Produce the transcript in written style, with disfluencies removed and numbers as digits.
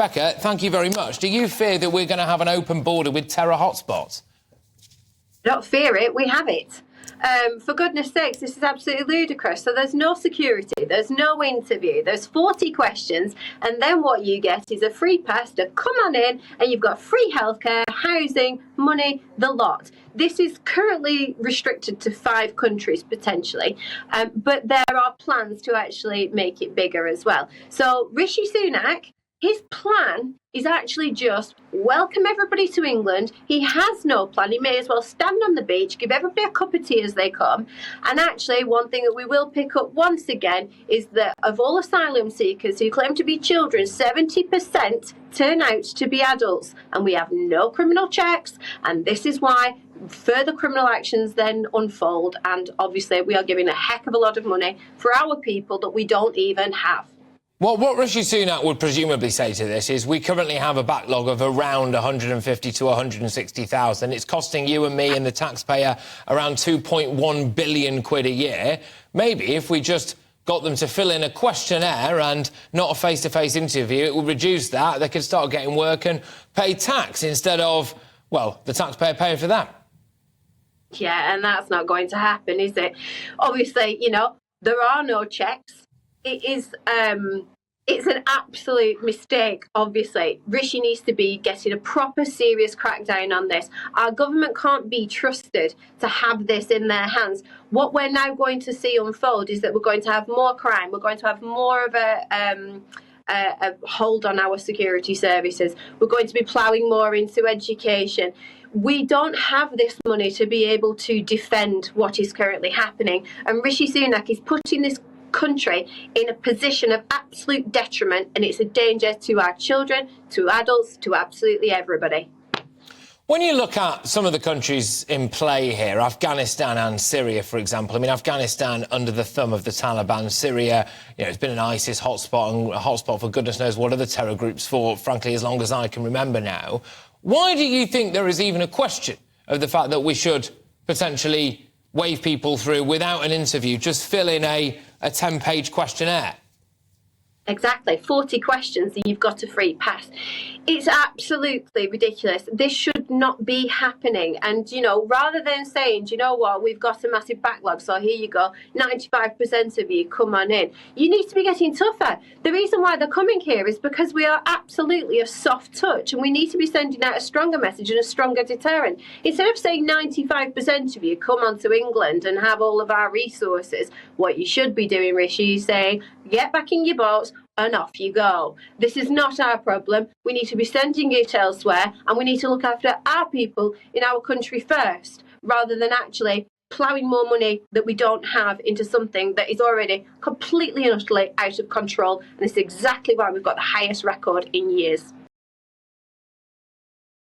Rebecca, thank you very much. Do you fear that we're going to have an open border with terror hotspots? Don't fear it, we have it. For goodness sakes, this is absolutely ludicrous. So there's no security, there's no interview, there's 40 questions, and then what you get is a free pass to come on in, and you've got free healthcare, housing, money, the lot. This is currently restricted to 5 countries potentially, but there are plans to actually make it bigger as well. So Rishi Sunak, his plan is actually just welcome everybody to England. He has no plan. He may as well stand on the beach, give everybody a cup of tea as they come. And actually, one thing that we will pick up once again is that of all asylum seekers who claim to be children, 70% turn out to be adults. And we have no criminal checks. And this is why further criminal actions then unfold. And obviously, we are giving a heck of a lot of money for our people that we don't even have. Well, what Rishi Sunak would presumably say to this is we currently have a backlog of around 150 to 160,000. It's costing you and me and the taxpayer around 2.1 billion quid a year. Maybe if we just got them to fill in a questionnaire and not a face-to-face interview, it would reduce that. They could start getting work and pay tax instead of, well, the taxpayer paying for that. Yeah, and that's not going to happen, is it? Obviously, you know, there are no checks. It is, it's an absolute mistake, obviously. Rishi needs to be getting a proper, serious crackdown on this. Our government can't be trusted to have this in their hands. What we're now going to see unfold is that we're going to have more crime. We're going to have more of a hold on our security services. We're going to be ploughing more into education. We don't have this money to be able to defend what is currently happening. And Rishi Sunak is putting this country in a position of absolute detriment, and it's a danger to our children, to adults, to absolutely everybody. When you look at some of the countries in play here, Afghanistan and Syria, for example, I mean, Afghanistan under the thumb of the Taliban, Syria, you know, it's been an ISIS hotspot and a hotspot for goodness knows what other terror groups for, frankly, as long as I can remember now. Why do you think there is even a question of the fact that we should potentially wave people through without an interview, just fill in a 10-page questionnaire? Exactly, 40 questions and you've got a free pass. It's absolutely ridiculous. This should not be happening. And, you know, rather than saying, do you know what, we've got a massive backlog, so here you go, 95% of you, come on in. You need to be getting tougher. The reason why they're coming here is because we are absolutely a soft touch, and we need to be sending out a stronger message and a stronger deterrent. Instead of saying 95% of you come onto England and have all of our resources, what you should be doing, Rishi, is saying, get back in your boats, and off you go. This is not our problem. We need to be sending it elsewhere, and we need to look after our people in our country first, rather than actually ploughing more money that we don't have into something that is already completely and utterly out of control. And it's exactly why we've got the highest record in years.